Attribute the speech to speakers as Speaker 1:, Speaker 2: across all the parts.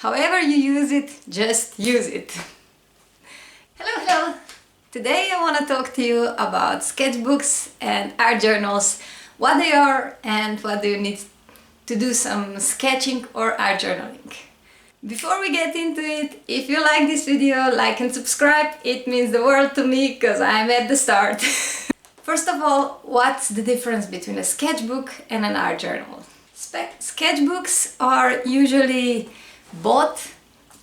Speaker 1: However you use it, just use it. Hello! Today I want to talk to you about sketchbooks and art journals, what they are and what do you need to do some sketching or art journaling. Before we get into it, if you like this video, like and subscribe, it means the world to me because I'm at the start. First of all, what's the difference between a sketchbook and an art journal? Sketchbooks are usually bought,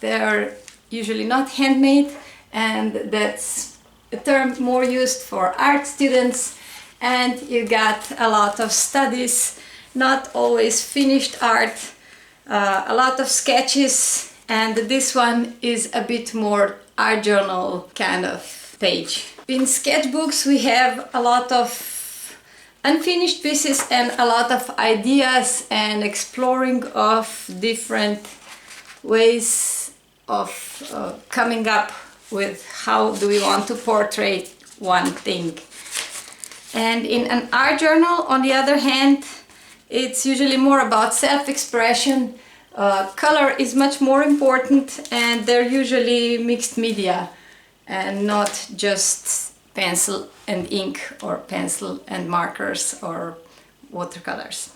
Speaker 1: they're usually not handmade, and that's a term more used for art students, and you got a lot of studies, not always finished art, a lot of sketches, and this one is a bit more art journal kind of page. In sketchbooks we have a lot of unfinished pieces and a lot of ideas and exploring of different ways of coming up with how do we want to portray one thing. And in an art journal, on the other hand, it's usually more about self-expression. Color is much more important, and they're usually mixed media and not just pencil and ink or pencil and markers or watercolors.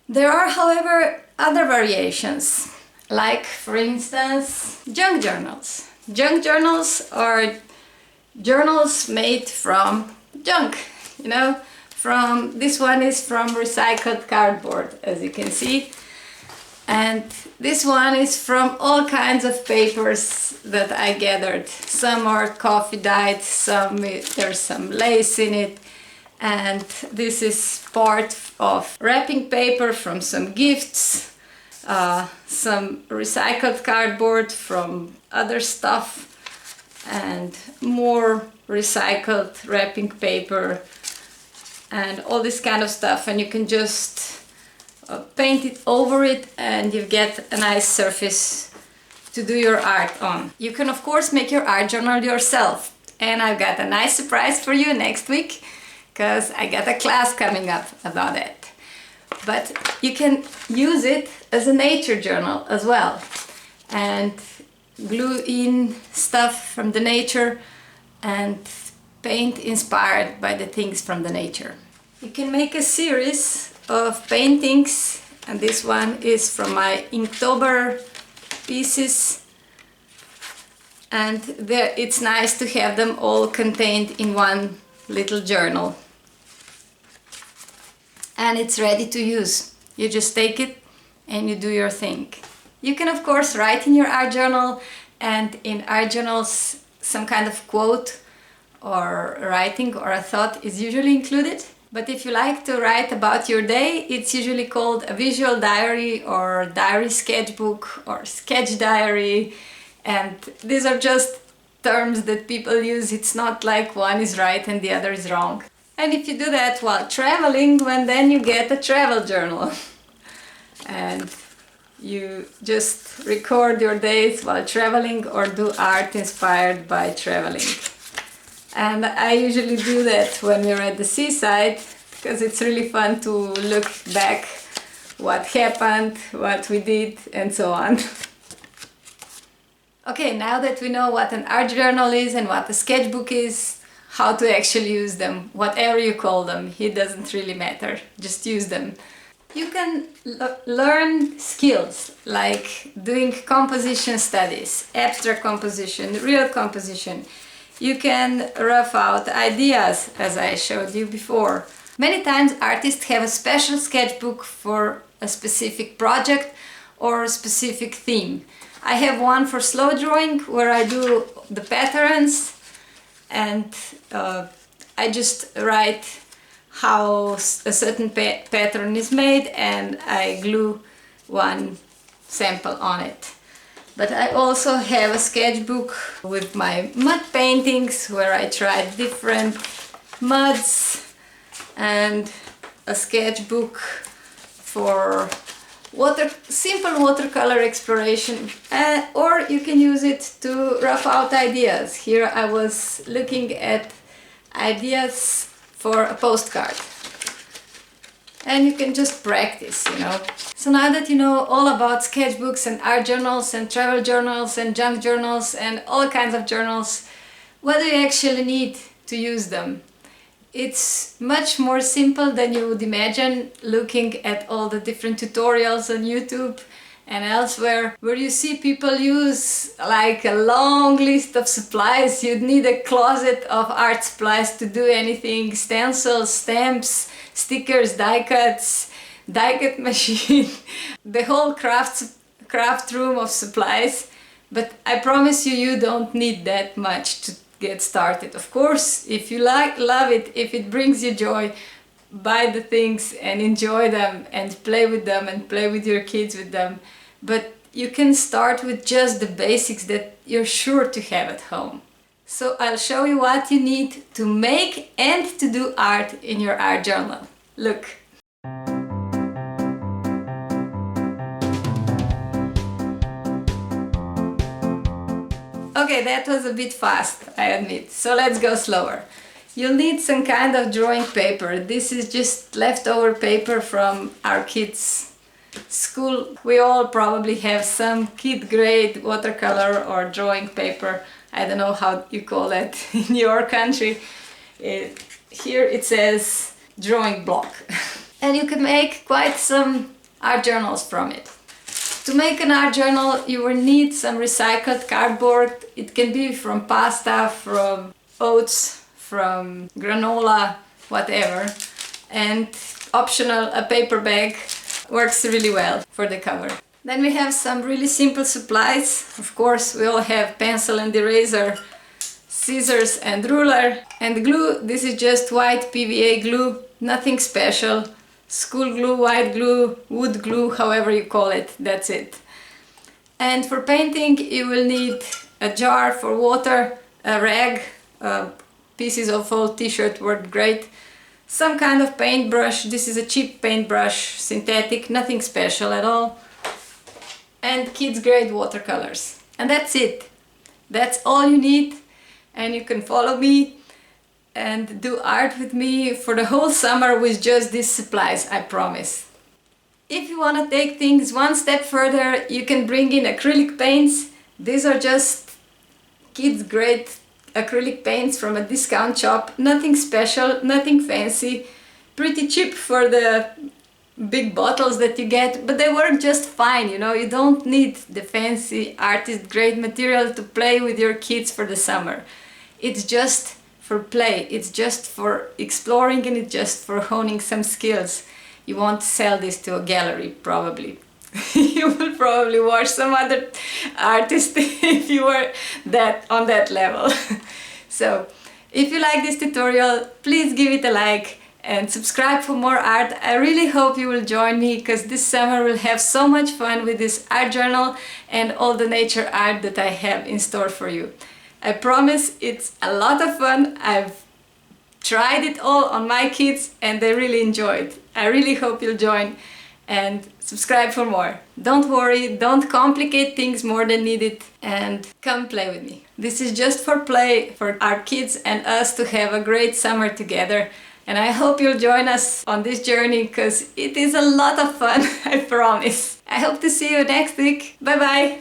Speaker 1: There are, however, other variations, like for instance junk journals. Junk journals are journals made from junk, this one is from recycled cardboard, as you can see, and this one is from all kinds of papers that I gathered. Some are coffee dyed, there's some lace in it, and this is part of wrapping paper from some gifts, some recycled cardboard from other stuff, and more recycled wrapping paper and all this kind of stuff, and you can just paint it over it and you get a nice surface to do your art on. You can of course make your art journal yourself, and I've got a nice surprise for you next week because I got a class coming up about it. But you can use it as a nature journal as well and glue in stuff from the nature and paint inspired by the things from the nature. You can make a series of paintings, and this one is from my Inktober pieces, and it's nice to have them all contained in one little journal. And it's ready to use. You just take it and you do your thing. You can of course write in your art journal, and in art journals some kind of quote or writing or a thought is usually included. But if you like to write about your day, it's usually called a visual diary or diary sketchbook or sketch diary, and these are just terms that people use. It's not like one is right and the other is wrong. And if you do that while traveling, then you get a travel journal. And you just record your days while traveling or do art inspired by traveling. And I usually do that when we're at the seaside because it's really fun to look back what happened, what we did, and so on. Okay, now that we know what an art journal is and what a sketchbook is, how to actually use them, whatever you call them, it doesn't really matter, just use them. You can learn skills like doing composition studies, abstract composition, real composition. You can rough out ideas, as I showed you before. Many times artists have a special sketchbook for a specific project or a specific theme. I have one for slow drawing where I do the patterns, and I just write how a certain pattern is made and I glue one sample on it. But I also have a sketchbook with my mud paintings where I tried different muds, and a sketchbook for simple watercolor exploration, or you can use it to rough out ideas. Here I was looking at ideas for a postcard. and you can just practice, you know. So now that you know all about sketchbooks and art journals and travel journals and junk journals and all kinds of journals, what do you actually need to use them? It's much more simple than you would imagine looking at all the different tutorials on YouTube and elsewhere, where you see people use like a long list of supplies. You'd need a closet of art supplies to do anything: stencils, stamps, stickers, die cuts, die cut machine, the whole craft room of supplies. But I promise you, you don't need that much to get started. Of course, if you love it, if it brings you joy, buy the things and enjoy them and play with them and play with your kids with them. But you can start with just the basics that you're sure to have at home. So I'll show you what you need to make and to do art in your art journal. Look. Okay, that was a bit fast, I admit, so let's go slower. You'll need some kind of drawing paper. This is just leftover paper from our kids' school. We all probably have some kid grade watercolor or drawing paper. I don't know how you call it in your country. Here it says drawing block. And you can make quite some art journals from it. To make an art journal, you will need some recycled cardboard. It can be from pasta, from oats, from granola, whatever. And optional, a paper bag works really well for the cover. Then we have some really simple supplies. Of course, we all have pencil and eraser, scissors and ruler, and glue. This is just white PVA glue, nothing special. School glue, white glue, wood glue, however you call it, that's it. And for painting you will need a jar for water, a rag, pieces of old t-shirt work great, some kind of paintbrush. This is a cheap paintbrush, synthetic, nothing special at all, and kids grade watercolors. And that's it. That's all you need, and you can follow me and do art with me for the whole summer with just these supplies, I promise. If you want to take things one step further, you can bring in acrylic paints. These are just kids grade acrylic paints from a discount shop. Nothing special, nothing fancy, pretty cheap for the big bottles that you get, but they work just fine, you know. You don't need the fancy artist grade material to play with your kids for the summer. It's just for play, it's just for exploring, and it's just for honing some skills. You won't sell this to a gallery, probably. You will probably watch some other artist if you were on that level. So, if you like this tutorial, please give it a like and subscribe for more art. I really hope you will join me, because this summer we'll have so much fun with this art journal and all the nature art that I have in store for you. I promise it's a lot of fun. I've tried it all on my kids and they really enjoyed. I really hope you'll join and subscribe for more. Don't worry, don't complicate things more than needed, and come play with me. This is just for play, for our kids and us to have a great summer together. And I hope you'll join us on this journey, because it is a lot of fun, I promise. I hope to see you next week. Bye bye!